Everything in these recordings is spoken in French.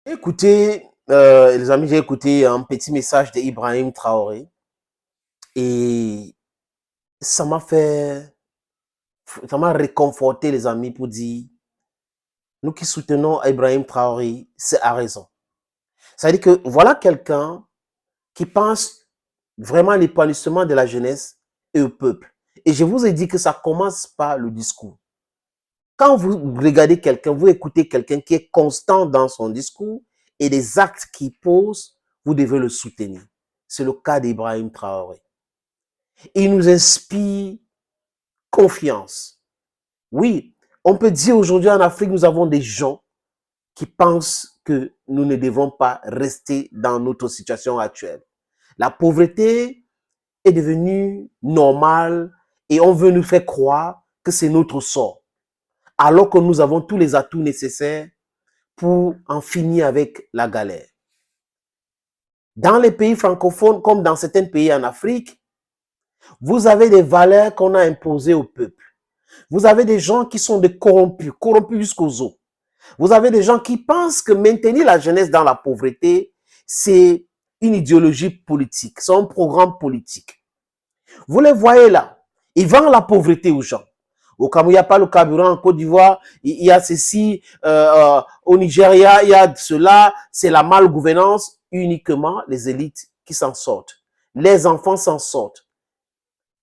Écoutez, les amis, j'ai écouté un petit message d'Ibrahim Traoré et ça m'a fait, ça m'a réconforté, les amis, pour dire, nous qui soutenons Ibrahim Traoré, c'est à raison. Ça veut dire que voilà quelqu'un qui pense vraiment à l'épanouissement de la jeunesse et au peuple. Et je vous ai dit que ça commence par le discours. Quand vous regardez quelqu'un, vous écoutez quelqu'un qui est constant dans son discours et les actes qu'il pose, vous devez le soutenir. C'est le cas d'Ibrahim Traoré. Il nous inspire confiance. Oui, on peut dire aujourd'hui en Afrique, nous avons des gens qui pensent que nous ne devons pas rester dans notre situation actuelle. La pauvreté est devenue normale et on veut nous faire croire que c'est notre sort, alors que nous avons tous les atouts nécessaires pour en finir avec la galère. Dans les pays francophones, comme dans certains pays en Afrique, vous avez des valeurs qu'on a imposées au peuple. Vous avez des gens qui sont des corrompus, corrompus jusqu'aux os. Vous avez des gens qui pensent que maintenir la jeunesse dans la pauvreté, c'est une idéologie politique, c'est un programme politique. Vous les voyez là, ils vendent la pauvreté aux gens. Au Cameroun, il n'y a pas le carburant. En Côte d'Ivoire, il y a ceci. Au Nigeria, il y a cela. C'est la malgouvernance. Uniquement les élites qui s'en sortent. Les enfants s'en sortent.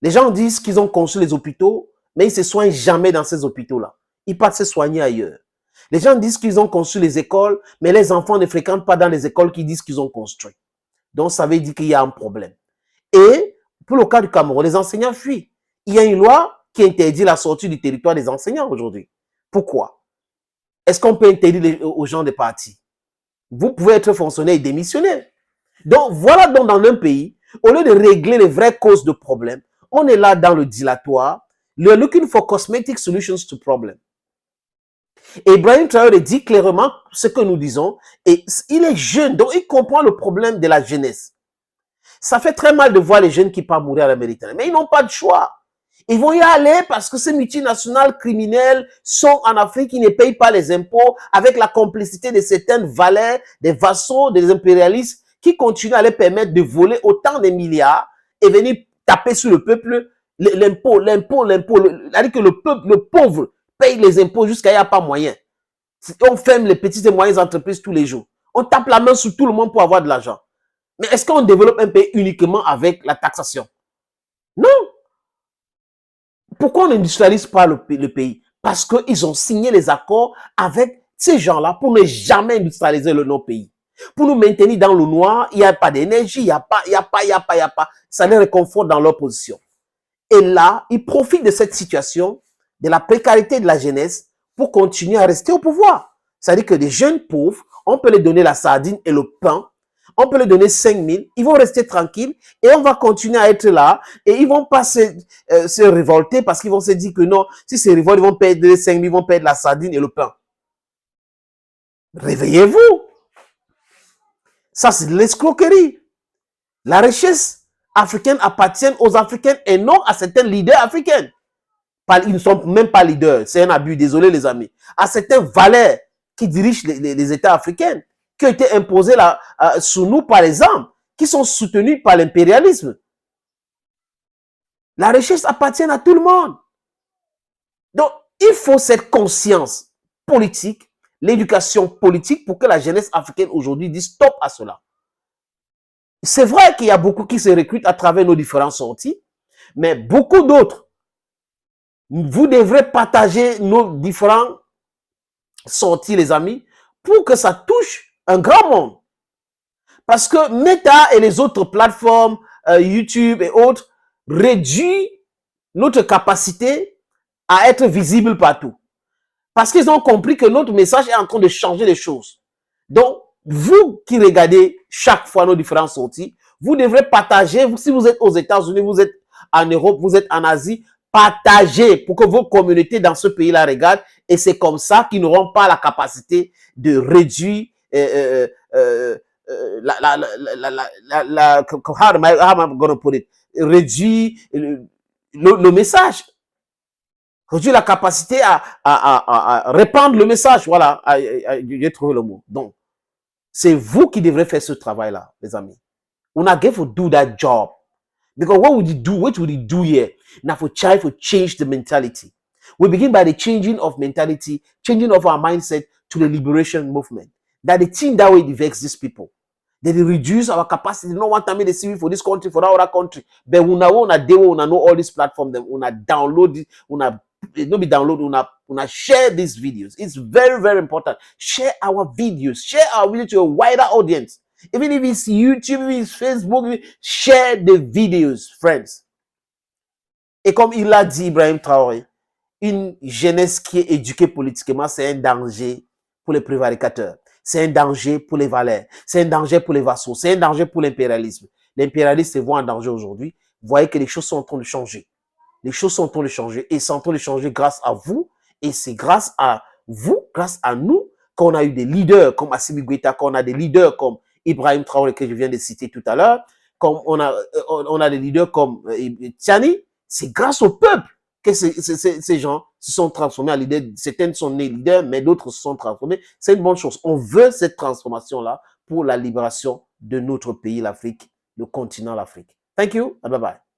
Les gens disent qu'ils ont conçu les hôpitaux, mais ils ne se soignent jamais dans ces hôpitaux-là. Ils partent se soigner ailleurs. Les gens disent qu'ils ont conçu les écoles, mais les enfants ne fréquentent pas dans les écoles qu'ils disent qu'ils ont construites. Donc, ça veut dire qu'il y a un problème. Et pour le cas du Cameroun, les enseignants fuient. Il y a une loi qui interdit la sortie du territoire des enseignants aujourd'hui. Pourquoi? Est-ce qu'on peut interdire aux gens de partir? Vous pouvez être fonctionnaire et démissionnaire. Donc, voilà donc dans un pays, au lieu de régler les vraies causes de problèmes, on est là dans le dilatoire, looking for cosmetic solutions to problems. Et Ibrahim Traoré dit clairement ce que nous disons, et il est jeune, donc il comprend le problème de la jeunesse. Ça fait très mal de voir les jeunes qui partent mourir à la Méditerranée, mais ils n'ont pas de choix. Ils vont y aller parce que ces multinationales criminelles sont en Afrique, ils ne payent pas les impôts avec la complicité de certaines valeurs, des vassaux, des impérialistes qui continuent à les permettre de voler autant de milliards et venir taper sur le peuple l'impôt. C'est-à-dire que le peuple, le pauvre, paye les impôts jusqu'à il n'y a pas moyen. On ferme les petites et moyennes entreprises tous les jours. On tape la main sur tout le monde pour avoir de l'argent. Mais est-ce qu'on développe un pays uniquement avec la taxation? Non. Pourquoi on n'industrialise pas le pays? Parce qu'ils ont signé les accords avec ces gens-là pour ne jamais industrialiser nos pays. Pour nous maintenir dans le noir, il n'y a pas d'énergie, il n'y a pas. Ça les réconforte dans leur position. Et là, ils profitent de cette situation, de la précarité de la jeunesse, pour continuer à rester au pouvoir. C'est-à-dire que des jeunes pauvres, on peut les donner la sardine et le pain, on peut leur donner 5 000, ils vont rester tranquilles et on va continuer à être là et ils vont pas se révolter parce qu'ils vont se dire que non, si c'est révolte, ils vont perdre les 5 000, ils vont perdre la sardine et le pain. Réveillez-vous. Ça, c'est de l'escroquerie. La richesse africaine appartient aux Africains et non à certains leaders africains. Ils ne sont même pas leaders, c'est un abus, désolé les amis. À certaines valeurs qui dirigent les États africains, qui ont été imposées là, sous nous par exemple, qui sont soutenus par l'impérialisme. La richesse appartient à tout le monde. Donc, il faut cette conscience politique, l'éducation politique pour que la jeunesse africaine aujourd'hui dise stop à cela. C'est vrai qu'il y a beaucoup qui se recrutent à travers nos différentes sorties, mais beaucoup d'autres, vous devrez partager nos différentes sorties, les amis, pour que ça touche un grand monde. Parce que Meta et les autres plateformes, YouTube et autres, réduisent notre capacité à être visible partout. Parce qu'ils ont compris que notre message est en train de changer les choses. Donc, vous qui regardez chaque fois nos différentes sorties, vous devrez partager, si vous êtes aux États-Unis, vous êtes en Europe, vous êtes en Asie, partagez pour que vos communautés dans ce pays-là regardent. Et c'est comme ça qu'ils n'auront pas la capacité de réduire réduire le message. Réduire la capacité à répandre le message. Voilà, j'ai trouvé le mot. Donc, C'est vous qui devrez faire ce travail-là, les amis. Una get to do that job. Because what would you do? What would you do here? Now for try to change the mentality. We begin by the changing of mentality, changing of our mindset to the liberation movement. That the thing that way vex these people. They reduce our capacity. No one time they see for this country, for that other country. But una day una know all these platforms, them una download it, una no be download, una share these videos. It's very, very important. Share our videos, share our video to a wider audience. Even if it's YouTube, if it's Facebook, share the videos, friends. Et comme il l'a dit, Ibrahim Traoré, une jeunesse qui est éduquée politiquement, c'est un danger pour les prévaricateurs. C'est un danger pour les valeurs. C'est un danger pour les vassaux. C'est un danger pour l'impérialisme. L'impérialisme se voit en danger aujourd'hui. Vous voyez que les choses sont en train de changer. Les choses sont en train de changer. Et sont en train de changer grâce à vous. Et c'est grâce à vous, grâce à nous, qu'on a eu des leaders comme Assimi Goïta, qu'on a des leaders comme Ibrahim Traoré, que je viens de citer tout à l'heure, comme on a des leaders comme Tiani. C'est grâce au peuple que ces gens se sont transformés en leaders. Certains sont nés leaders, mais d'autres se sont transformés. C'est une bonne chose. On veut cette transformation-là pour la libération de notre pays, l'Afrique, le continent, l'Afrique. Thank you and bye-bye.